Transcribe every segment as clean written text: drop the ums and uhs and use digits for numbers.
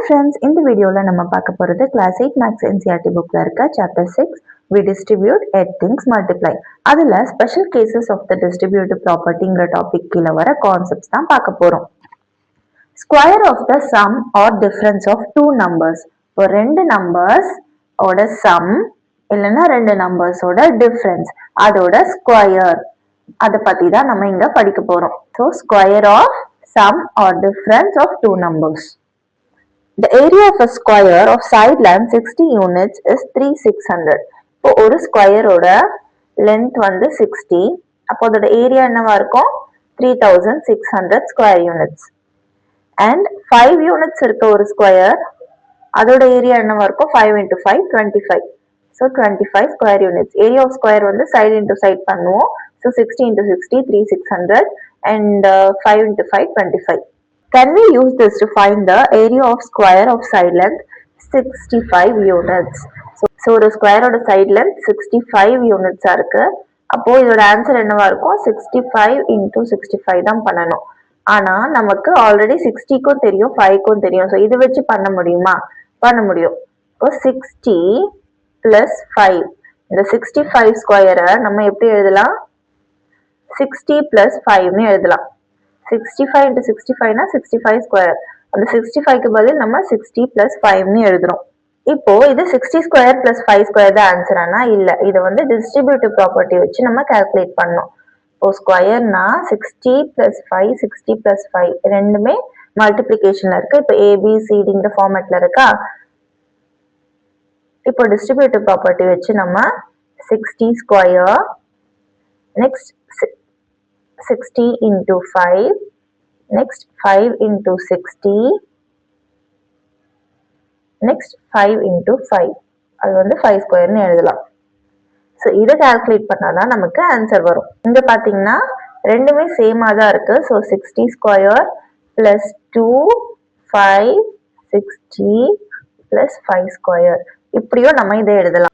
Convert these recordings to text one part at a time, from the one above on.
friends, in the video la நம்ம பார்க்க போறது class 8 maths NCERT bookல இருக்க chapter 6 we distribute 8 things multiply. அதுல special cases of the distributive propertyங்கிற டாபிக் கீழ வர கான்செப்ட்ஸ் தான் பார்க்க போறோம். Square of the sum or difference of two numbers. இப்போ ரெண்டு numbers ஓட sum இல்லனா ரெண்டு numbers ஓட difference அதோட square அத பத்தி தான் நம்ம இங்க படிக்க போறோம். So square of sum or difference of two numbers. The area of a square of side length 60 units is 3600. இப்போ ஒரு ஸ்கொயர் ஓட லென்த் வந்து 60. அப்போ அதோட ஏரியா என்னவா இருக்கும்? 3600 ஸ்கொயர் யூனிட்ஸ். அண்ட் 5 யூனிட்ஸ் இருக்க ஒரு ஸ்கொயர் அதோட ஏரியா என்னவா இருக்கும்? 5 into 5 25. So 25 square units. Area of square வந்து சைடு இன்டு சைடு பண்ணுவோம். So 60 into 60 3600 and 5 into 5 25. Can we use this to find the area of square of side length 65 units? So ஒரு ஸ்கொயரோட side length 65 யூனிட்ஸா இருக்கு. அப்போ இதோட answer என்னவா இருக்கும்? 65 into 65 தான் பண்ணணும். ஆனா நமக்கு ஆல்ரெடி 60க்கும் தெரியும் 5க்கும் தெரியும். ஸோ இது வச்சு பண்ண முடியுமா? பண்ண முடியும். இப்போ 60 plus 5, இந்த 65 ஸ்கொயரை நம்ம எப்படி எழுதலாம்? 60 plus 5னு எழுதலாம். 65 into 65 னா 65 ஸ்கொயர். அந்த 65க்கு பதில் நம்ம 60 plus 5னு எழுதுறோம். இப்போ இது 60 ஸ்கொயர் plus 5 ஸ்கொயர் தான் ஆன்சரானா? இல்ல, இதை வந்து டிஸ்ட்ரிபியூட்டிவ் ப்ராப்பர்ட்டி வச்சு நம்ம கால்குலேட் பண்ணோம். இப்போ ஸ்கொயர்னா 60 plus 5 60 plus 5 ரெண்டுமே மல்டிப்ளிகேஷன்ல இருக்கு. இப்போ ABCDங்கிற ஃபார்மேட்ல இருக்கா? இப்போ டிஸ்ட்ரிபியூட்டிவ் ப்ராப்பர்ட்டி வச்சு நம்ம 60 square next 60 into 5 next 5 into 60 next 5 into 5 அது வந்து 5 ஸ்கொயர்னு எழுதலாம். ஸோ இதை கால்குலேட் பண்ணாதான் நமக்கு ஆன்சர் வரும். இங்க பாத்தீங்கன்னா ரெண்டுமே சேமா தான் இருக்கு. So 60 square plus 2 5 60 plus 5 square இப்படியும் நம்ம இதை எழுதலாம்.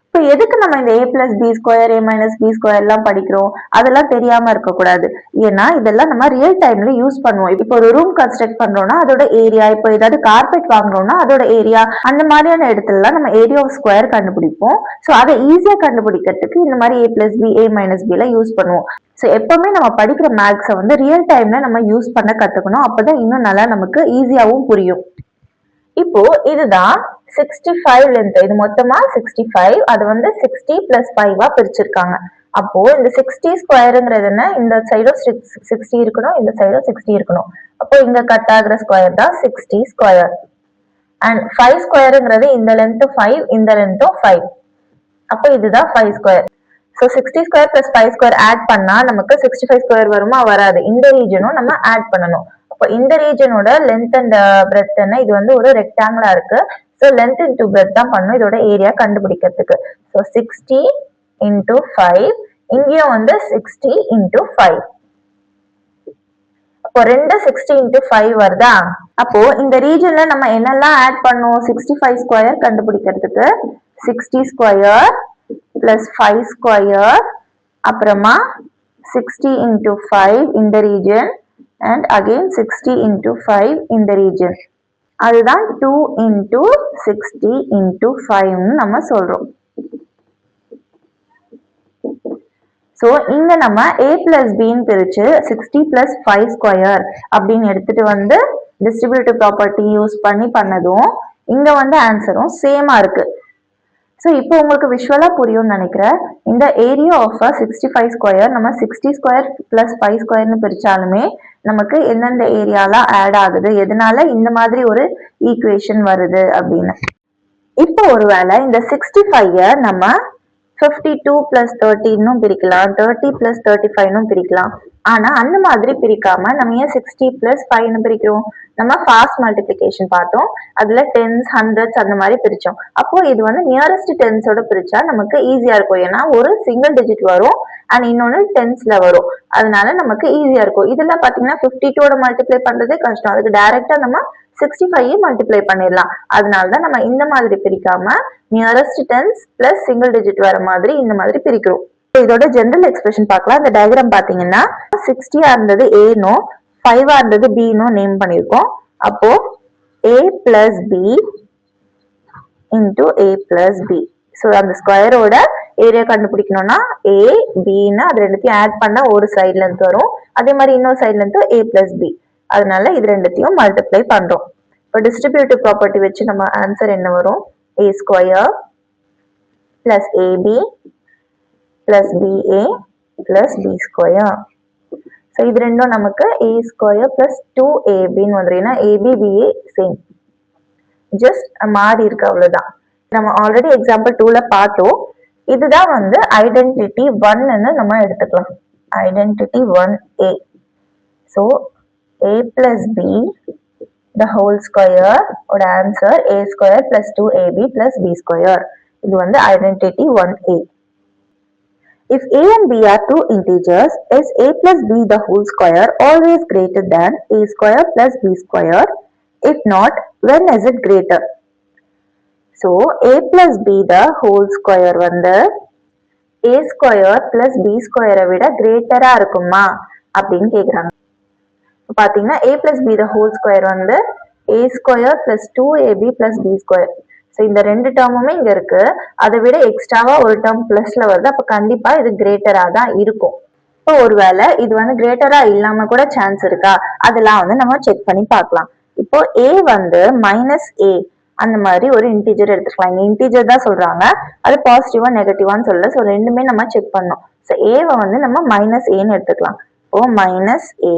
இப்போ எதுக்கு நம்ம இந்த a plus b square a minus b square எல்லாம் படிக்கிறோம்? அதெல்லாம் தெரியாம இருக்கக்கூடாது. ஏன்னா இதெல்லாம் நம்ம ரியல் டைம்ல யூஸ் பண்ணுவோம். இப்போ ஒரு ரூம் கன்ஸ்ட்ரக்ட் பண்றோம்னா அதோட ஏரியா, இப்போ ஏதாவது கார்பெட் வாங்குறோம்னா அதோட ஏரியா, அந்த மாதிரியான இடத்துலலாம் நம்ம ஏரியா ஆஃப் ஸ்கொயர் கண்டுபிடிப்போம். ஸோ அதை ஈஸியா கண்டுபிடிக்கிறதுக்கு இந்த மாதிரி a plus b a minus b எல்லாம் யூஸ் பண்ணுவோம். ஸோ எப்பவுமே நம்ம படிக்கிற மேக்ஸை வந்து ரியல் டைம்ல நம்ம யூஸ் பண்ண கத்துக்கணும். அப்பதான் இன்னும் நல்லா நமக்கு ஈஸியாவும் புரியும். இப்போ இதுதான் 65 லென்த். இது மொத்தமா 65, அது வந்து 60 plus 5 பிரிச்சிருக்காங்க. அப்போ இந்த 60 ஸ்கொயருங்கிறது என்ன? இந்த சைடும் 60 இருக்கணும், இந்த சைடும் 60 இருக்கணும். அப்போ இங்க கட் ஆகுற ஸ்கொயர் தான் 60 ஸ்கொயர். அண்ட் 5 ஸ்கொயருங்கிறது இந்த லென்த் 5, இந்த லென்த்தும் 5. அப்போ இதுதான் 5 square. So 60 square plus 5 square add பண்ணா நமக்கு 65 ஸ்கொயர் வருமா? வராது. இந்த ரீஜனும் நம்ம ஆட் பண்ணணும். இப்போ இந்த ரீஜனோட லென்த் அண்ட் பிரெத் என்ன? இது வந்து ஒரு ரெக்டாங்கிளா இருக்கு. ஸோ லென்த் இன்டூ பிரெத் தான் பண்ணணும் இதோட ஏரியா கண்டுபிடிக்கிறதுக்கு. ஸோ 60 into 5, இங்கேயும் வந்து 60 into 5. அப்போ ரெண்டு 60 into 5 வருதா? அப்போ இந்த ரீஜன்ல நம்ம என்னெல்லாம் ஆட் பண்ணோம்? 65 ஸ்கொயர் கண்டுபிடிக்கிறதுக்கு 60 ஸ்கொயர் பிளஸ் 5 ஸ்கொயர், அப்புறமா 60 into 5 இந்த region, and again 60 into 5 in the region. அதுதான் 2 into 60 into 5 நம்ம சொல்றோம். சோ இங்க நம்ம a plus b ன்னு பிரிச்சு 60 plus 5 ஸ்கொயர் அப்படின்னு எடுத்துட்டு வந்து டிஸ்ட்ரிபியூட்டிவ் ப்ராப்பர்ட்டி யூஸ் பண்ணி பண்ணதும் இங்க வந்து ஆன்சரும் சேமா இருக்கு. ஸோ இப்போ உங்களுக்கு விஷுவலா புரியும்னு நினைக்கிறேன். இந்த ஏரியா ஆஃப் 65 ஸ்கொயர் நம்ம 60 ஸ்கொயர் பிளஸ் 5 ஸ்கொயர்னு பிரிச்சாலுமே நமக்கு எந்தெந்த ஏரியால ஆட் ஆகுது, எதனால இந்த மாதிரி ஒரு ஈக்குவேஷன் வருது அப்படின்னு. இப்போ ஒருவேளை இந்த 65 நம்ம 52 plus 13 பிரிக்கலாம், 30 plus 35 பிரிக்கலாம். ஆனா அந்த மாதிரி பிரிக்காம நம்ம ஏன் 60 plus 5 பிரிக்கிறோம்? நம்ம ஃபாஸ்ட் மல்டிப்ளிகேஷன் பார்த்தோம். அதுல டென்ஸ், ஹண்ட்ரட்ஸ் அந்த மாதிரி பிரிச்சோம். அப்போ இது வந்து நியரஸ்ட் டென்ஸோட பிரிச்சா நமக்கு ஈஸியா இருக்கும். ஏன்னா ஒரு சிங்கிள் டிஜிட் வரும் அண்ட் இன்னொன்னு டென்ஸ்ல வரும். அதனால நமக்கு ஈஸியா இருக்கும். இதுல பாத்தீங்கன்னா 52 மல்டிப்ளை பண்றது கஷ்டம். அதுக்கு டைரக்டா நம்ம 65 மல்டிப்ளை பண்ணிடலாம். அதனாலதான் நம்ம இந்த மாதிரி பிரிக்காம nearest tens plus single digit வர மாதிரி இந்த மாதிரி பிரிக்கிறோம். இதோட ஜெனரல் எக்ஸ்பிரஷன் பார்க்கலாம். இந்த டயக்ராம் பாத்தீங்கன்னா 60 இருந்தது ஏனோ, 5 இருந்தது பினோ நேம் பண்ணிருக்கோம். அப்போ a plus b into a plus b. So அந்த ஸ்கொயரோட ஏரியா கண்டுபிடிக்கணும்னா a bன்னா அது ரெண்டுத்தையும் ஆட் பண்ணா ஒரு சைட்ல இருந்து வரும், அதே மாதிரி இன்னொரு சைட்ல இருந்து a plus b. அதனால இது ரெண்டுத்தையும் மல்டிப்ளை பண்றோம். இப்போ டிஸ்ட்ரிபியூட்டிவ் ப்ராப்பர்ட்டி வச்சு நம்ம ஆன்சர் என்ன வரும்? a square plus ab plus ba plus b square. So இது ரெண்டும் நமக்கு a ஸ்கொயர் plus 2ab வந்துடும். ஏன்னா ab ba சேம், ஜஸ்ட் மாறி இருக்கு அவ்வளவுதான். நம்ம ஆல்ரெடி எக்ஸாம்பிள் 2ல பார்த்தோம். இதுதான் வந்து ஐடென்டிட்டி 1ன்னு நம்ம எடுத்துக்கலாம். Identity 1a. So a plus b the whole square ஓட answer a square plus 2ab plus b square. இது வந்து identity 1a. If a and b are two integers, is a plus b the whole square always greater than a square plus b square? If not, when is it greater? So a plus b the whole square வந்து a square plus b square விட greater-ஆ இருக்குமா அப்படின்னு கேக்குறாங்க. பாத்தீங்கன்னா a plus b the whole square வந்து a square plus 2ab plus b square. So இந்த ரெண்டு டேர்முமே இங்க இருக்கு, அதை விட எக்ஸ்ட்ராவா ஒரு டேர்ம் பிளஸ்ல வருது. அப்ப கண்டிப்பா இது கிரேட்டரா தான் இருக்கும். இப்போ ஒருவேளை இது வந்து கிரேட்டரா இல்லாம கூட சான்ஸ் இருக்கா, அதெல்லாம் வந்து நம்ம செக் பண்ணி பார்க்கலாம். இப்போ a வந்து மைனஸ் a அந்த மாதிரி ஒரு இன்டீஜர் எடுத்துக்கலாம். இங்க இன்டீஜர் தான் சொல்றாங்க, அது பாசிட்டிவா நெகட்டிவான்னு சொல்லல. ஸோ ரெண்டுமே நம்ம செக் பண்ணோம். ஸோ ஏவை வந்து நம்ம மைனஸ் ஏன்னு எடுத்துக்கலாம். இப்போ minus a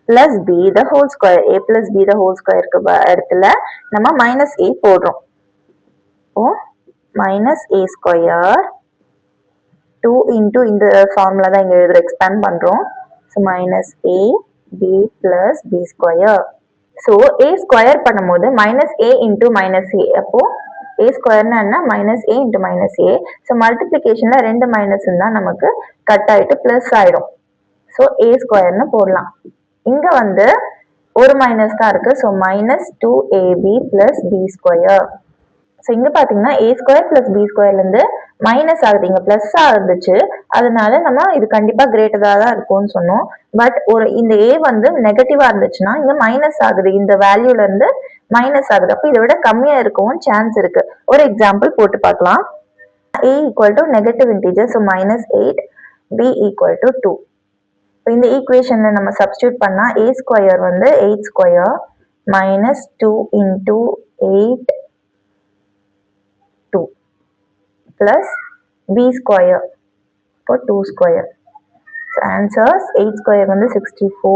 plus b the whole square, a plus b the whole square இடத்துல நம்ம மைனஸ் a போடுறோம். Oh minus a square 2 into இந்த ஃபார்முலா தான் இங்க எழுதுற, எக்ஸ்பேண்ட் பண்றோம். So minus a b plus b square. So a square பண்ணும்போது minus a into minus a, அப்போ a ஸ்கொயர்னா என்ன? Minus a into minus a. So மல்டிப்ளிகேஷன்ல ரெண்டு மைனஸ் தான் நமக்கு கட் ஆயிட்டு பிளஸ் ஆயிடும். ஸோ a ஸ்கொயர்னு போடலாம். இங்க வந்து ஒரு மைனஸ் தான் இருக்கு. So minus 2ab plus b square. So இங்க பாத்தீங்கன்னா a ஸ்கொயர் பிளஸ் b ஸ்கொயர்ல இருந்து மைனஸ் ஆகுது, இங்க பிளஸ் ஆகுதுச்சு. அதனால நம்ம இது கண்டிப்பா கிரேட்டரா தான் இருக்கும்னு சொன்னோம். பட் ஒரு இந்த a வந்து நெகட்டிவா இருந்துச்சுன்னா இங்க மைனஸ் ஆகுது, இந்த வேல்யூல இருந்து மைனஸ் ஆகுது. அப்ப இதை விட கம்மியா இருக்கவும் சான்ஸ் இருக்கு. ஒரு எக்ஸாம்பிள் போட்டு பார்க்கலாம். a equal to negative integer, so minus 8, b equal to 2. இந்த ஈக்குவேஷன்ல நம்ம சப்ஸ்டியூட் பண்ணா a ஸ்கொயர் வந்து 8 square minus 2 into 8 2 plus b square இப்போ 2 ஸ்கொயர். ஆன்சர்ஸ் 8 ஸ்கொயர் வந்து 64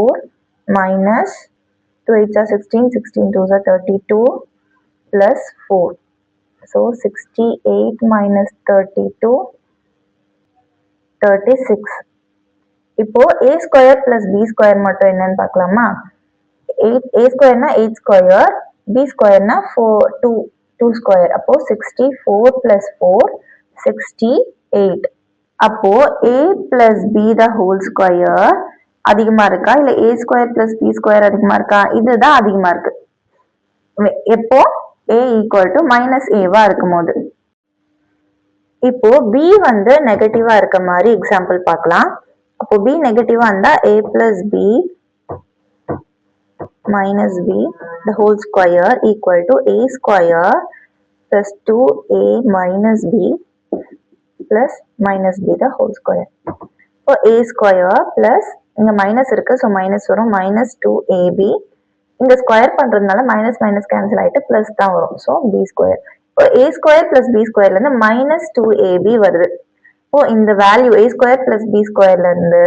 minus 2 8 are 16, 16 2s are 32 plus 4. So 68 minus 32 36. இப்போ a square plus b square மட்டும் என்னன்னு பார்க்கலாமா? a ஸ்கொயர்னா 8 square, b ஸ்கொயர்னா 2 square. அப்போ 64 பிளஸ் 4 68. அப்போ a plus b the whole square அதிகமா இருக்கா, இல்ல a square plus b square அதிகமா இருக்கா? இதுதான் அதிகமா இருக்கு. எப்போ a ஈக்குவல் டு மைனஸ் ஏவா இருக்கும் போது. இப்போ b வந்து நெகட்டிவா இருக்க மாதிரி எக்ஸாம்பிள் பார்க்கலாம். அப்போ b நெகட்டிவா இருந்தா a plus b minus b the whole square equal to a square plus 2a minus b plus minus b the whole square. இப்போ a square plus இங்க மைனஸ் இருக்கு, ஸோ மைனஸ் வரும், மைனஸ் 2ab. இங்க square பண்றதுனால minus minus cancel ஆயிட்டு plus தான் வரும். So b square. இப்போ a ஸ்கொயர் பிளஸ் b ஸ்கொயர்ல இருந்து மைனஸ் 2ab வருது. இப்போ இந்த value a square plus b ஸ்கொயர்ல இருந்து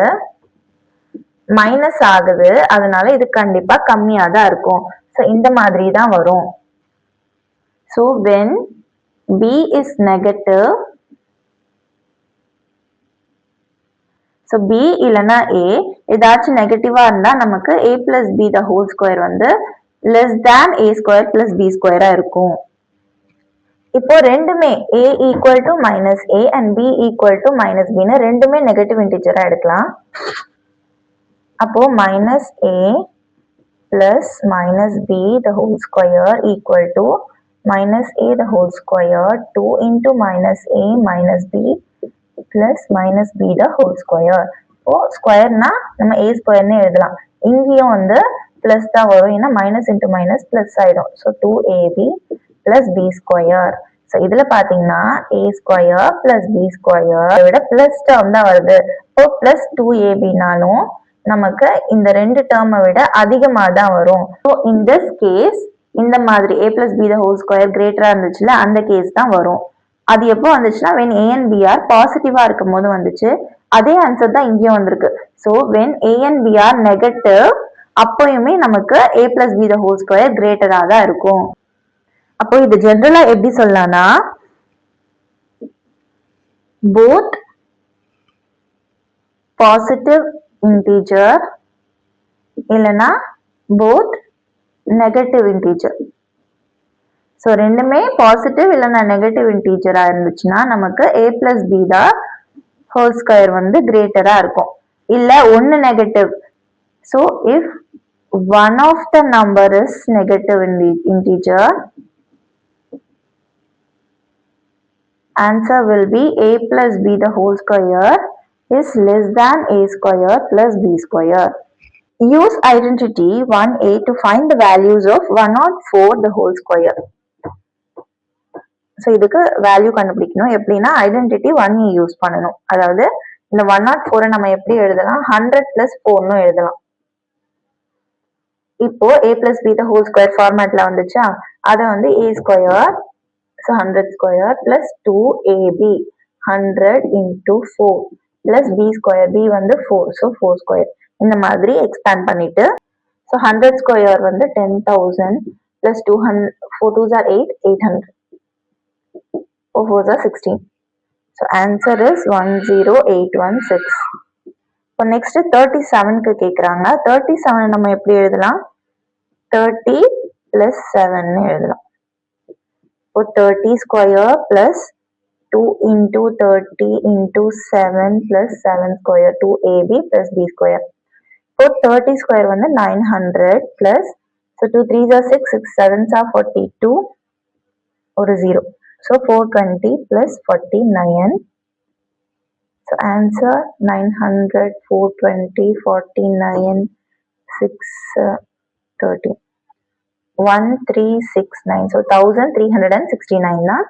மைனஸ் ஆகுது, அதனால இது கண்டிப்பா கம்மியா தான் இருக்கும். ஸோ இந்த மாதிரி தான் வரும். So when b is negative, so b இல்லைன்னா a ஏதாச்சும் நெகட்டிவா இருந்தா நமக்கு a plus b the whole square வந்து less than a square plus b ஸ்கொயரா இருக்கும். இப்போ ரெண்டுமே a equal to minus a and b equal to minus b ரெண்டுமே நெகட்டிவ் இன்டிஜரா எடுக்கலாம். அப்போ minus a plus minus b the whole square equal to minus a the whole square 2 into minus a minus b plus minus b the whole square. இப்போ ஸ்கொயர்னா நம்ம a ஸ்கொயர்னு எழுதலாம். இங்கேயும் வந்து பிளஸ் தான் வரும், ஏன்னா மைனஸ் இன்டூ மைனஸ் பிளஸ் ஆயிடும். So 2ab plus B square. So இதுல பாத்தீங்கன்னா a square plus B square விட பிளஸ் டேர்ம் தான் வருது. இப்போ பிளஸ் 2abனாலும் நமக்கு இந்த ரெண்டு டேர்மை விட அதிகமா தான் வரும். ஸோ இன் திஸ் கேஸ் இந்த மாதிரி a plus b the whole square கிரேட்டரா இருந்துச்சுல, அந்த கேஸ் தான் வரும். அது எப்போ வந்துச்சுன்னா when a and b are பாசிட்டிவா இருக்கும் போது வந்துச்சு. அதே ஆன்சர் தான் இங்கேயும் வந்திருக்கு. So when a and b are negative அப்பயுமே நமக்கு a plus b the whole square கிரேட்டரா தான் இருக்கும். அப்போ இது ஜெனரலா எப்படி சொல்லலாம்னா both பாசிட்டிவ் இன்டீஜர் இல்லைன்னா both நெகட்டிவ் இன்டீஜர். ஸோ ரெண்டுமே பாசிட்டிவ் இல்லைன்னா நெகட்டிவ் இன்டீஜரா இருந்துச்சுன்னா நமக்கு a plus b the whole square வந்து கிரேட்டரா இருக்கும். இல்ல ஒன்னு negative. So if one of the number is negative integer, answer will be a plus b the whole square is less than a square plus b square. Use identity 1a to find the values of 104 the whole square. So இதுக்கு value கண்டுபிடிக்கணும். எப்படின்னா identity 1a use பண்ணணும். அதாவது இந்த 104 நம்ம எப்படி எழுதலாம், 100 plus 4 எழுதலாம். இப்போ a plus b the whole square ஃபார்மேட்ல வந்துச்சா, அதை வந்து a square, so 100 square plus 2ab 100 into 4 plus b square, b வந்து 4, ஸோ 4 ஸ்கொயர். இந்த மாதிரி எக்ஸ்பேண்ட் பண்ணிட்டு, ஸோ 100 ஸ்கொயர் வந்து 10,000 plus 200, 4 2s are 8, 800, 4 4s are 16. So answer is 10816. இப்போ நெக்ஸ்ட் 37க்கு கேட்குறாங்க. 37 நம்ம எப்படி எழுதலாம், 30 பிளஸ் 7 எழுதலாம். இப்போ 30 square plus 2 into 30 into 7 plus 7 square 2ab plus b square. இப்போ 30 ஸ்கொயர் வந்து 900 plus, so 2 3s are 6, 6 7s are 42, ஒரு 0. So 420 plus 49. So answer 900 420 49 6 1369. So 1369 தான்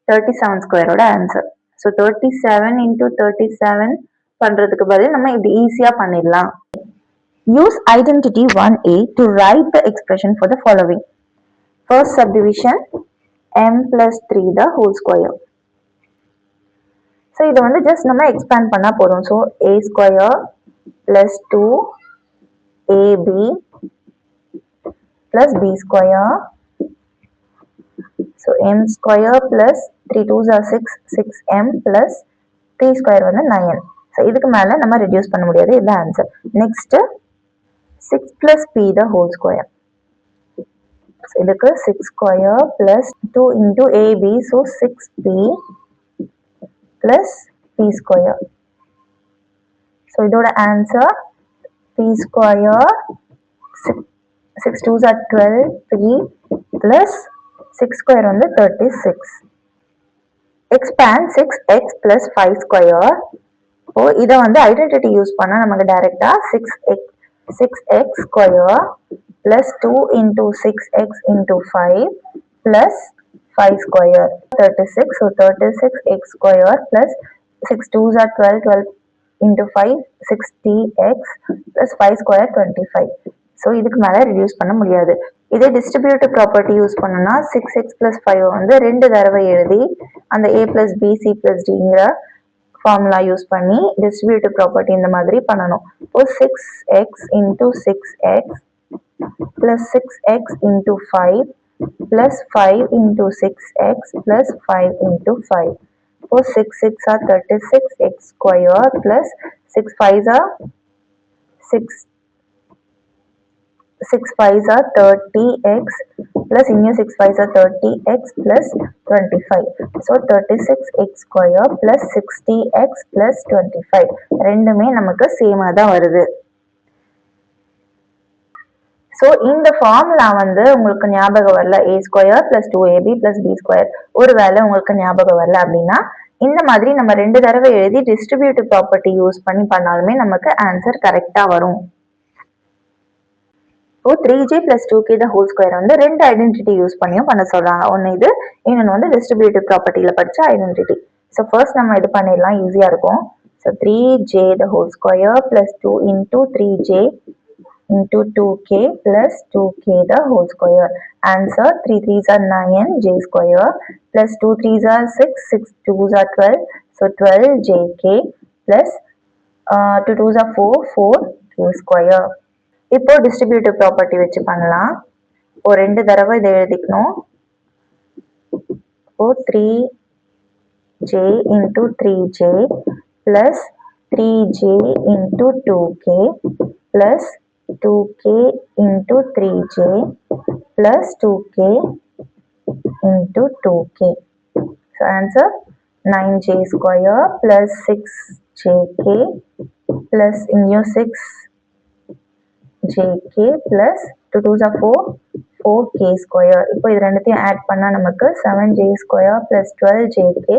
37 ஸ்கொயரோட ஆன்சர். ஸோ 37 இன்டூ 37 பண்றதுக்கு பதில் நம்ம இப்படி ஈஸியா பண்ணிடலாம். Use identity 1a to write the expression for the following. First subdivision m plus 3 the whole square. So இதை வந்து ஜஸ்ட் நம்ம எக்ஸ்பேண்ட் பண்ணா போதும். So a square plus 2ab plus b square, so m square plus 3 2s are 6, 6m plus 3 square வந்து 9. so இதுக்கு மேல நம்ம reduce பண்ண முடியாது, இதுதான் answer. Next 6 plus p the whole square. so இதுக்கு 6 square plus 2 into ab, so 6p plus p square. so இதோட answer p square 6 2s are 12, 3 plus 6 square வந்து 36. expand 6x plus 5 square. இப்போ இதை வந்து ஐடென்டிட்டி யூஸ் பண்ணா நமக்கு டைரக்டா 6x square plus 2 into 6x into 5 plus 5 square 36. so 36x square plus 6 2s are 12, 12 into 5 60x plus 5 square 25. So இதுக்கு மேலே reduce பண்ண முடியாது. இதே டிஸ்ட்ரிபியூட்டிவ் ப்ராப்பர்ட்டி யூஸ் பண்ணோம்னா 6x plus 5 வந்து 2 தடவை எழுதி அந்த a plus b c plus dங்கிற ஃபார்முலா யூஸ் பண்ணி டிஸ்ட்ரிபியூட்டிவ் ப்ராப்பர்ட்டி இந்த மாதிரி பண்ணணும். இப்போ 6x into 6x plus 6x into 5 plus 5 into 6x plus 5 into 5. இப்போ 6 6 are 36 x square plus 6 5s are 6 5s are 30x plus இன்னும் 6 5s are 30x plus 25. so 36x square plus 60x plus 25 ரெண்டுமே நமக்கு சேமா தான் வருது. So இந்த formula வந்து உங்களுக்கு ஞாபகம் வரல, a square plus 2ab plus b square, ஒருவேளை உங்களுக்கு ஞாபகம் வரல அப்படின்னா இந்த மாதிரி நம்ம 2 தடவை எழுதி டிஸ்ட்ரிபியூட்டிவ் ப்ராப்பர்ட்டி யூஸ் பண்ணி பண்ணாலுமே நமக்கு ஆன்சர் கரெக்டா வரும். இப்போ 3j plus 2k the whole square வந்து ரெண்டு ஐடென்டிட்டி யூஸ் பண்ணியும் பண்ண சொல்றாங்க. ஒன்று இது, இன்னொன்று வந்து டிஸ்ட்ரிபியூட்டிவ் ப்ராப்பர்ட்டியில் படித்த ஐடென்டிட்டி. ஸோ ஃபர்ஸ்ட் நம்ம இது பண்ணிடலாம், ஈஸியாக இருக்கும். So 3j the whole square plus 2 into 3j into 2k plus 2k the whole square. Answer 3 3s are 9 j square plus 2 3s are 6 6 2s are 12. So 12 jk plus 2 2s are 4 4k square. இப்போ distributive property வச்சு பண்ணலாம். ஒரு ரெண்டு தடவை இதை எழுதிக்கணும். இப்போ 3j into 3j plus 3j into 2k plus 2k into 3j plus 2k into 2k. So answer 9j square plus 6jk plus new 6jk plus 2 2s are 4 4k square. இப்போ இது ரெண்டுத்தையும் ஆட் பண்ணா நமக்கு 7j square plus 12jk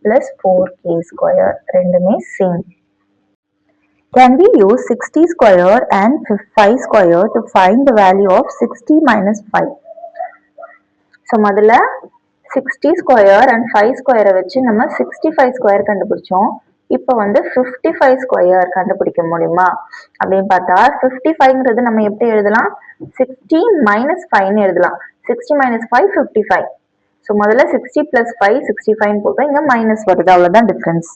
plus 4k square. ரெண்டுமே same. Can we use 60 square and 5 square to find the value of 60 minus 5? So முதல்ல 60 square and 5 square வச்சு நம்ம 65 square கண்டுபிடிச்சோம். இப்போ வந்து 55 ஸ்கொயர் கண்டுபிடிக்க முடியுமா அப்படின்னு பார்த்தா 55ங்கிறது நம்ம எப்படி எழுதலாம், 60 minus 5ன்னு எழுதலாம். 60 minus 5 55. ஸோ முதல்ல 60 plus 5 65 போட்டோம், இங்கே மைனஸ் வருது, அவ்வளோதான் டிஃப்ரென்ஸ்.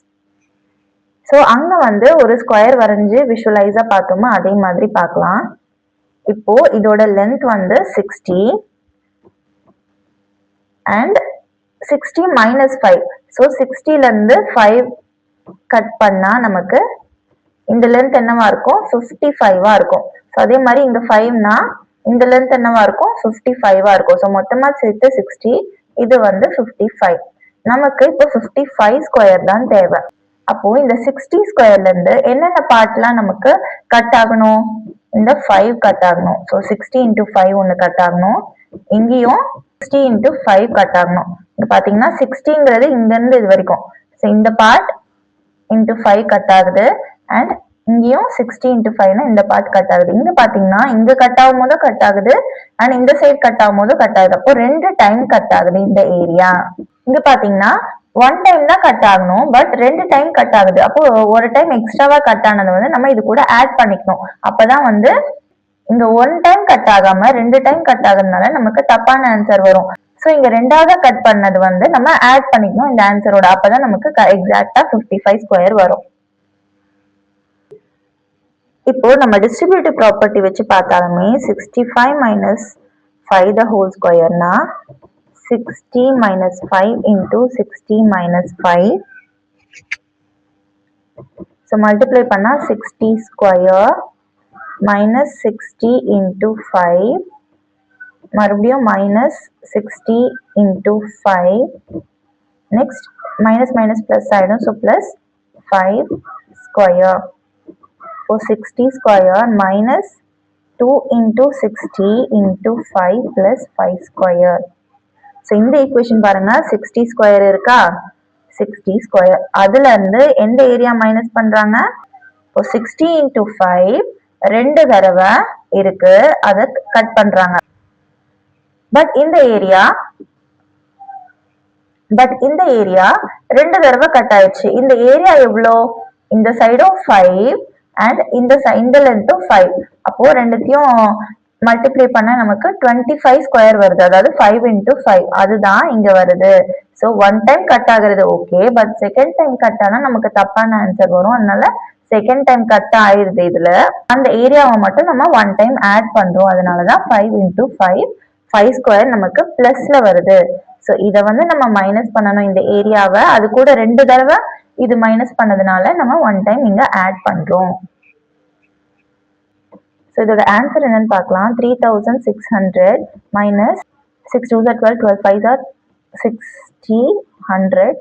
ஸோ அங்கே வந்து ஒரு ஸ்கொயர் வரைஞ்சி விஷுவலைஸாக பார்த்தோமா அதே மாதிரி பார்க்கலாம். இப்போ இதோட லென்த் வந்து 60 அண்ட் 60 minus 5. ஸோ 60லேருந்து 5 கட் பண்ணா நமக்கு இந்த லென்த் என்னவா இருக்கும், 55 இருக்கும். ஸோ அதே மாதிரி இங்க 5னா இந்த லென்த் என்னவா இருக்கும், 55 இருக்கும். ஸோ மொத்தமா சேர்த்து 60, இது வந்து 55. நமக்கு இப்போ 55 ஸ்கொயர் தான் தேவை. அப்போ இந்த 60 ஸ்கொயர்ல இருந்து என்னென்ன பார்ட்லாம் நமக்கு கட் ஆகணும், இந்த 5 கட் ஆகணும். ஸோ 60 into 5 ஒன்று கட் ஆகணும், இங்கேயும் 60 into 5 கட் ஆகணும். இங்க பாத்தீங்கன்னா 60ங்கிறது இங்க இருந்து இது வரைக்கும், ஸோ இந்த பார்ட் into 5 கட் ஆகுது அண்ட் இங்கேயும் 60 into 5னா இந்த பார்ட் கட் ஆகுது. இங்க பாத்தீங்கன்னா இங்க கட் ஆகும் போதும் கட் ஆகுது அண்ட் இந்த சைடு கட் ஆகும் போதும் கட் ஆகுது. அப்போ 2 டைம் கட் ஆகுது இந்த ஏரியா. இங்க பாத்தீங்கன்னா 1 டைம் தான் கட் ஆகணும், பட் 2 டைம் கட் ஆகுது. அப்போ ஒரு டைம் எக்ஸ்ட்ராவா கட் ஆனது வந்து நம்ம இது கூட ஆட் பண்ணிக்கணும். அப்பதான் வந்து இங்க 1 டைம் கட் ஆகாம 2 டைம் கட் ஆகுறதுனால நமக்கு தப்பான ஆன்சர் வரும். ஸோ இங்க ரெண்டாவது கட் பண்ணது வந்து நம்ம ஆட் பண்ணிக்கணும் இந்த ஆன்சரோட, அப்பதான் நமக்கு எக்ஸாக்டா 55 ஸ்கொயர் வரும். இப்போ நம்ம டிஸ்ட்ரிபியூட்டிவ் ப்ராப்பர்ட்டி வச்சு பார்த்தாலுமே 65 minus 5 the whole squareனா 60 minus 5 into 60 minus 5. So multiply பண்ணா 60 ஸ்கொயர் minus 60 into 5, மறுபடியும் minus 60 into 5, next minus minus plus ஆயிடும், so plus 5 square. So 60 square minus 2 into 60 into 5 plus 5 square. So இந்த equation பாருங்க, 60 square இருக்கா, 60 square, அதுல இருந்து எந்த area minus பண்றாங்க, இப்போ 60 into 5 ரெண்டு தடவை இருக்கு, அதை கட் பண்றாங்க. பட் இந்த ஏரியா ரெண்டு தடவை கட் ஆயிடுச்சு. இந்த ஏரியா எவ்வளோ, இந்த சைடும் 5 அண்ட் இந்த லென்த்தும் 5. அப்போ ரெண்டுத்தையும் மல்டிப்ளை பண்ண நமக்கு 25 ஸ்கொயர் வருது, அதாவது 5 into 5, அதுதான் இங்க வருது. ஸோ 1 டைம் கட் ஆகுறது okay, but second time cut ஆனா நமக்கு தப்பான ஆன்சர் வரும். அதனால செகண்ட் டைம் கட் ஆயிருது. இதுல அந்த ஏரியாவை மட்டும் நம்ம 1 டைம் ஆட் பண்றோம், அதனாலதான் 5 into 5 ஸ்கொயர் நமக்கு பிளஸ்ல வருது. ஸோ இதை வந்து நம்ம மைனஸ் பண்ணணும் இந்த ஏரியாவை, அது கூட ரெண்டு தடவை இது மைனஸ் பண்ணதுனால நம்ம 1 டைம் இங்க ஆட் பண்றோம். ஸோ இதோட ஆன்சர் என்னன்னு பார்க்கலாம். 3600 minus 6 2s are 12, 12 5s are 60, 100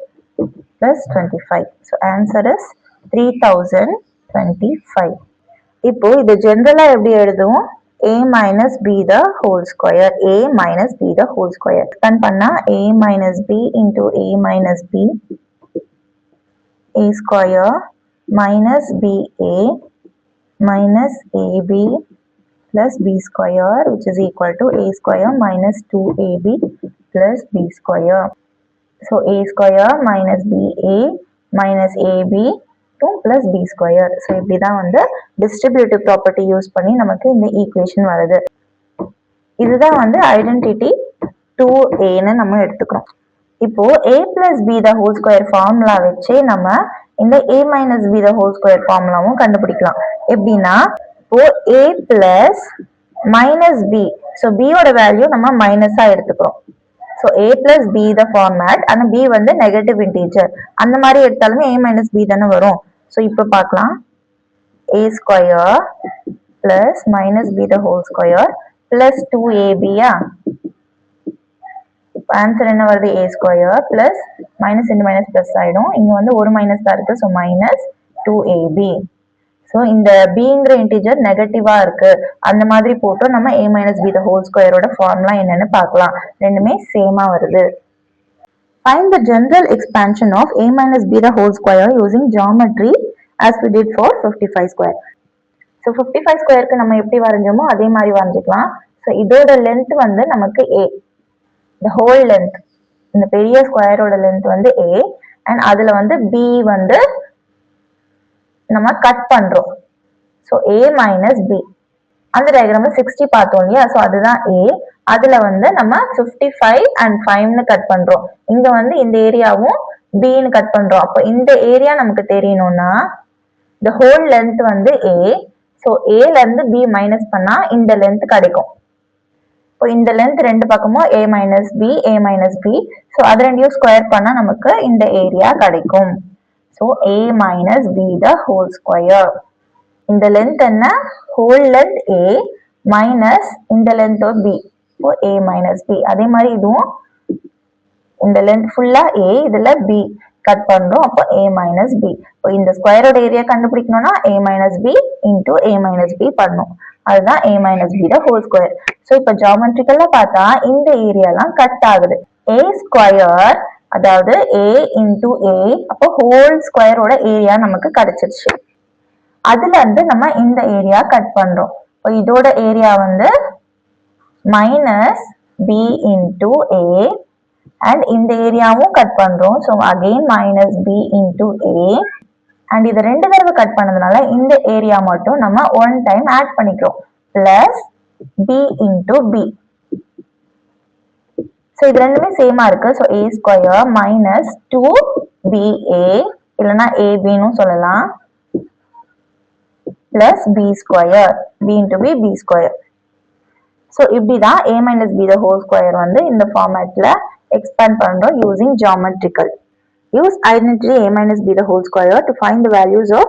plus 25. So answer is 3025. இப்போ இது ஜென்ரலா எப்படி எழுதுவோம், a minus b the whole square, a minus b the whole square. Turn பண்ணா a minus b into a minus b, a square minus ba minus ab plus b square which is equal to a square minus 2ab plus b square. So a square minus ba minus ab 2 plus b square. So இப்படிதான் வந்து distributive property use பண்ணி நமக்கு இந்த equation வருது. இதுதான் வந்து identity 2a நம்ம எடுத்துக்கிறோம். இப்போ a plus b the whole square formula வச்சு நம்ம இந்த a minus b the whole square ஃபார்முலாவும் கண்டுபிடிக்கலாம். எப்படின்னா இப்போ a plus minus b, so b ஓட வேல்யூ நம்ம மைனஸா எடுத்துக்கிறோம். So a plus b the format and b வந்து நெகட்டிவ் இன்டீஜர், அந்த மாதிரி எடுத்தாலுமே a minus b தானே வரும். ஸோ இப்போ பார்க்கலாம் a square plus minus b the whole square plus 2ab. Answer என்ன வருது? a square plus minus into minus plus ஆயிடும். இங்க வந்து ஒரு மைனஸ் தான் இருக்கு, ஸோ மைனஸ் 2ab. ஸோ இந்த பிங்கிற இன்டீஜர் நெகட்டிவா இருக்கு, அந்த மாதிரி போட்டு நம்ம a minus b the whole ஸ்கொயரோட ஃபார்முலா என்னன்னு பார்க்கலாம். ரெண்டுமே சேமா வருது. Find the general expansion of a minus b the whole square using geometry as we did for 55 square. So 55 ஸ்கொயருக்கு நம்ம எப்படி வரைஞ்சோமோ அதே மாதிரி வரைஞ்சிக்கலாம். ஸோ இதோட லென்த் வந்து நமக்கு a, the whole length, இந்த பெரிய ஸ்கொயரோட லென்த் வந்து a, அண்ட் அதுல வந்து b வந்து நம்ம கட் பண்றோம். ஸோ a மைனஸ் b, அந்த டயக்ராம்ல 60 பார்த்தோம் இல்லையா, ஸோ அதுதான் a. அதுல வந்து நம்ம 55 and 5ன்னு கட் பண்றோம். இங்க வந்து இந்த ஏரியாவும் bன்னு கட் பண்றோம். அப்போ இந்த ஏரியா நமக்கு தெரியணும்னா the whole length வந்து a, ஸோ a ல இருந்து b மைனஸ் பண்ணா இந்த லென்த் கிடைக்கும். இப்போ இந்த லென்த் ரெண்டு பக்கமும் a minus b, a minus b, so அது ரெண்டையும் ஸ்கொயர் பண்ணா நமக்கு இந்த ஏரியா கிடைக்கும். So a minus b the whole square. இந்த லென்த் என்ன? whole length a minus இந்த length b, so a minus b. அதே மாதிரி இதுவும் இந்த லென்த் ஃபுல்லா a, இதுல b கட் பண்றோம், அப்போ a minus b. இப்போ இந்த ஸ்கொயரோட ஏரியா கண்டுபிடிக்கணும்னா a minus b into a minus b பண்ணணும். அதுதான் a minus b the whole square. So இப்போ ஜியோமெட்ரிக்கலா பார்த்தா இந்த ஏரியாலாம் கட் ஆகுது. a ஸ்கொயர் அதாவது a into a, அப்போ ஹோல் ஸ்கொயரோட ஏரியா நமக்கு கிடைச்சிருச்சு. அதுல இருந்து நம்ம இந்த ஏரியா கட் பண்றோம். இப்போ இதோட ஏரியா வந்து minus b into a, and இந்த ஏரியாவும் கட் பண்றோம். So again minus b into a, and இது ரெண்டு தடவை கட் பண்ணதுனால இந்த ஏரியா மட்டும் நம்ம ஒன் டைம் ஆட் பண்ணிக்கிறோம், plus b into b. So இது ரெண்டுமே சேமா இருக்கு. So a square minus 2ba, இல்லைன்னா abன்னு சொல்லலாம், plus b square, b into b, b square. So இப்படிதான் a minus b the whole square வந்து இந்த ஃபார்மேட்ல எக்ஸ்பேண்ட் பண்றோம் using geometrical. Use identity a minus b the whole square to find the values of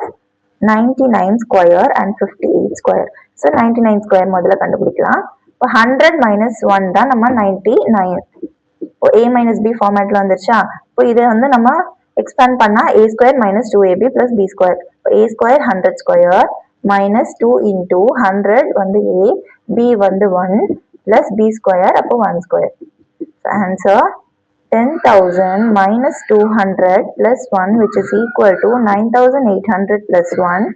99 square and 58 square. So 99 square முதல்ல கண்டுபிடிக்கலாம். இப்போ 100 minus 1 தான் நம்ம 99. இப்போ a minus b ஃபார்மேட்ல வந்துருச்சா. இப்போ இதை வந்து நம்ம எக்ஸ்பேண்ட் பண்ணா a square minus 2ab plus b square. இப்போ a square 100 square minus 2 into 100 வந்து a, b வந்து 1 plus b square, அப்போ 1 square. So answer 10,000 minus 200 plus 1 which is equal to 9,800 plus 1.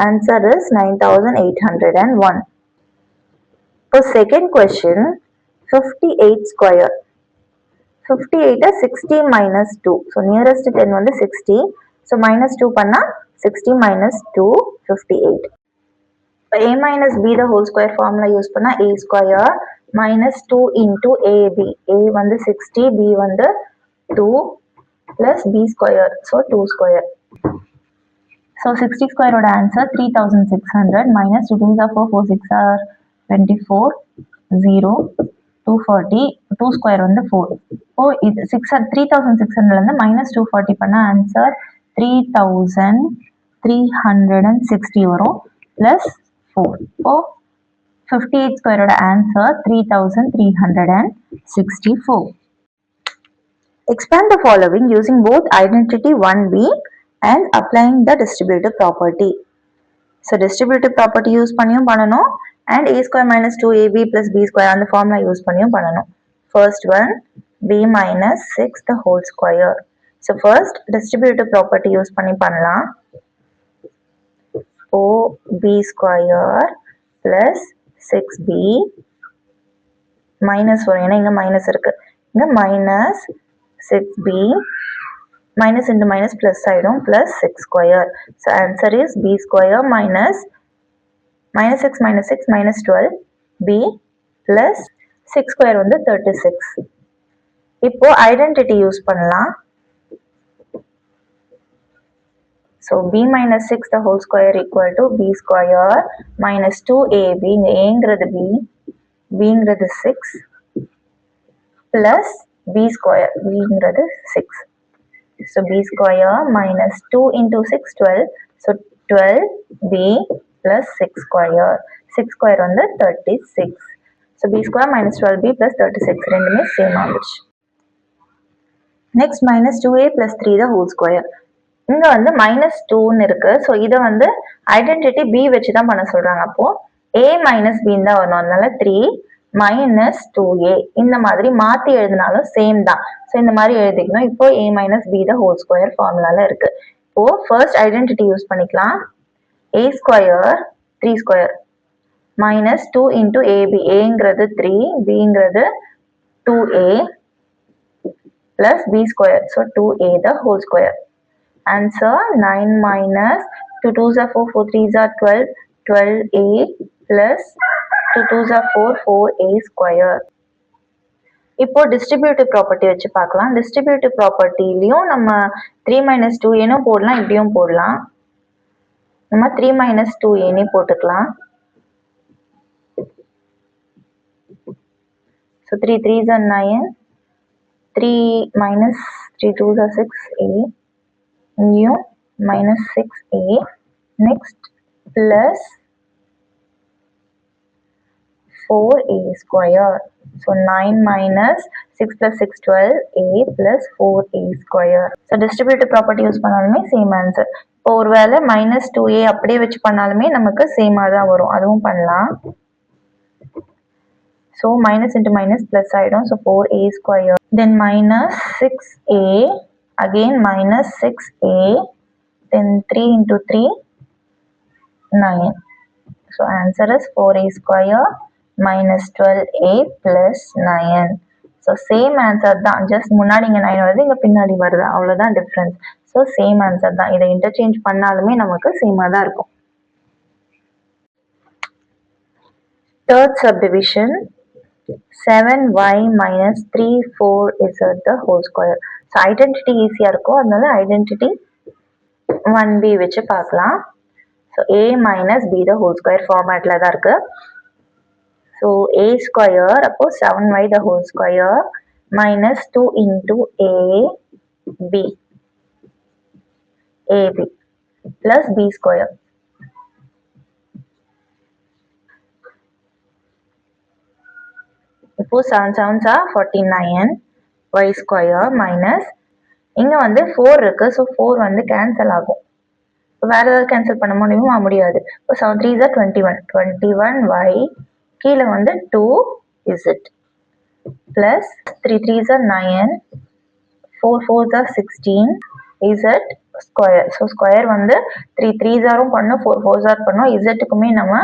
Answer is 9,801. For second question, 58 square. 58 is 60 minus 2. So nearest 10 வந்து 60. So minus 2 பண்ணா 60 minus 2, 58. a minus b the whole square formula use பண்ணா a square minus 2 into ab. a வந்து 60, b வந்து 2 plus b square, so 2 square. So 60 square ஓட answer 3600 minus 2 2s are 4, 4 6 are 24, 0, 240, 2 square வந்து 4. ஓ இது 3600 இருந்து minus 240 பண்ணா answer 3360 வரும் plus 4. ஓ 58 square ஓட answer 3364. Expand the following using both identity 1b and applying the distributive property. So distributive property use பண்ணியும் பண்ணணும் and a square minus 2ab plus b square அந்த formula use பண்ணியும் பண்ணணும். First one b minus 6 the whole square. So first distributive property use பண்ணி பண்ணலாம். 4b square plus 6b minus வரும், ஏன்னா இங்கே மைனஸ் இருக்குது, இங்கே minus 6b minus into minus plus ஆயிடும் plus 6 square. So answer is b square minus 6 minus 6 minus 12 b plus 6 square வந்து 36. இப்போ identity யூஸ் பண்ணலாம். So b minus 6 the whole square equal to b square minus 2ab, இங்க aங்கிறது b, bங்கிறது 6 plus b square, bங்கிறது 6. So b square minus 2 into 6 12, so 12b plus 6 square, 6 square on the 36. So b square minus 12b plus 36 ரெண்டுமே same ஆகிடுச்சு. Next minus 2a plus 3 the whole square. இங்க வந்து minus 2 இருக்கு, so இதை வந்து identity b வச்சு தான் பண்ண சொல்றாங்க. அப்போ a minus b தான் வரணும், அதனால 3 minus 2a இந்த மாதிரி மாத்தி எழுதினாலும் சேம் தான். ஸோ இந்த மாதிரி எழுதிக்கணும். இப்போ a minus b the whole square ஃபார்முலால இருக்கு. இப்போ ஃபர்ஸ்ட் ஐடென்டிட்டி யூஸ் பண்ணிக்கலாம். a square 3 square minus 2 into ab, aங்கிறது 3, bங்கிறது 2a plus b square, so 2a the whole square. Answer 9 minus 2 2s are 4, 4 3s are 12, 12a plus 2 2s are 4, 4a square. இப்போ distributive property வச்சு பார்க்கலாம். distributive propertyலயும் நம்ம 3 minus 2a போடலாம், இப்படியும் போடலாம். நம்ம 3 minus 2a போட்டுக்கலாம். So 3 3s are 9, 3 minus 3 2s are 6a, new minus 6a, next plus 4a square. So 9 minus 6 plus 6 12a plus 4a square. So distributive property use பண்ணாலுமே same answer. இப்போ ஒருவேளை minus 2a அப்படியே வச்சு பண்ணாலுமே நமக்கு same தான் வரும், அதுவும் பண்ணலாம். So minus into minus plus ஆயிடும், so 4a square, then minus 6a, again minus 6a, then 3 into 3 9. So answer is 4a square minus 12a plus 9. So same answer தான், just முன்னாடி இங்க 9 வருது, இங்க பின்னாடி வருது, அவ்வளவுதான் டிஃபரன்ஸ். So same answer தான், இதை இன்டர்சேஞ்ச் பண்ணாலுமே நமக்கு சேமா தான் இருக்கும். Third subdivision 7y minus 3,4z the whole square. So identity ஈஸியா இருக்கும், அதனால identity 1b வச்சு பார்க்கலாம். So a minus b the whole square formatல தான் இருக்கு. So a square, அப்போ 7y the whole square minus 2 into ab plus b square. இப்போ 7 7s are 49 y square minus இங்க வந்து 4 இருக்கு, ஸோ 4 வந்து கேன்சல் ஆகும். வேற ஏதாவது கேன்சல் பண்ண முடியாது. இப்போ 7 3s are 21, 21y, கீழே வந்து 2z plus 3 3s are 9, 4 4s are 16z square. So square வந்து 3 3s are பண்ணும், 4 4s are பண்ணும், இசட்டுக்குமே நம்ம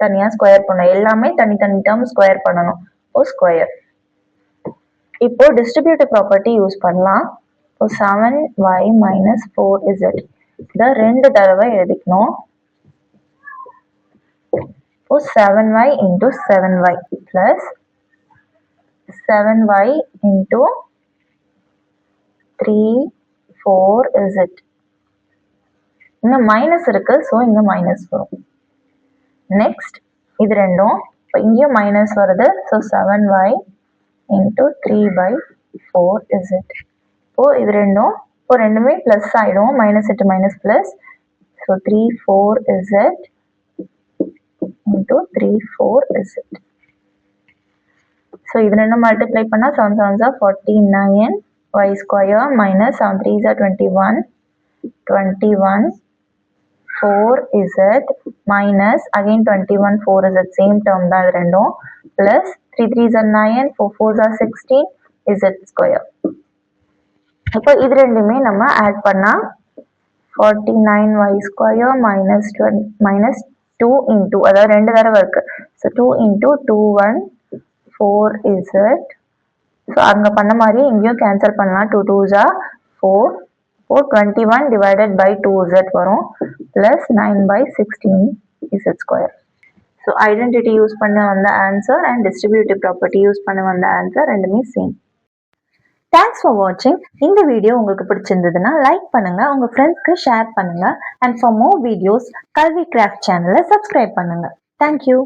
தனியா ஸ்கொயர் பண்ணணும், எல்லாமே தனித்தனி டேர்ம் ஸ்கொயர் பண்ணணும். ஸ்கொயர். இப்போ டிஸ்ட்ரிபியூட்டிவ் ப்ராப்பர்ட்டி யூஸ் பண்ணலாம். இப்போ 7y minus 4z இதை 2 தடவை எழுதிக்கணும். இப்போ 7y into 7y plus 7y into 3 4z. இங்க மைனஸ் இருக்கு, ஸோ இங்க மைனஸ் வரும். நெக்ஸ்ட் இது ரெண்டும் இங்கேயும் மைனஸ் வருது, ஸோ 7y into 3/4z. இப்போ இது ரெண்டும் இப்போ ரெண்டுமே பிளஸ் ஆயிடும், minus into minus plus, so 3 4z into 3 4z. So இது ரெண்டும் மல்டிப்ளை பண்ணா 7 7s are 49 y square minus 7 3s are 21 21 4z minus again 21 4z, same term தான் இது ரெண்டும், plus 3 3s are 9, 4 4s are 16 z square. இப்போ இது ரெண்டுமே நம்ம ஆட் பண்ணா 49y square minus 2 into அதாவது 2 தடவை இருக்கு. So 2 into 21 4z. ஸோ அங்கே பண்ண மாதிரி இங்கேயும் கேன்சல் பண்ணலாம். 2 2s are 4. 421 divided by 2z வரும் plus 9 by 16 z square. So identity use பண்ண வந்த answer and distributive property use பண்ண வந்த ஆன்சர் ரெண்டுமே சேம். தேங்க்ஸ் ஃபார் வாட்சிங். இந்த வீடியோ உங்களுக்கு பிடிச்சிருந்ததுன்னா லைக் பண்ணுங்க, உங்க ஃப்ரெண்ட்ஸ்க்கு ஷேர் பண்ணுங்க, அண்ட் ஃபார் மோர் வீடியோஸ் கல்வி கிராஃப்ட் சேனலை சப்ஸ்கிரைப் பண்ணுங்க. தேங்க்யூ.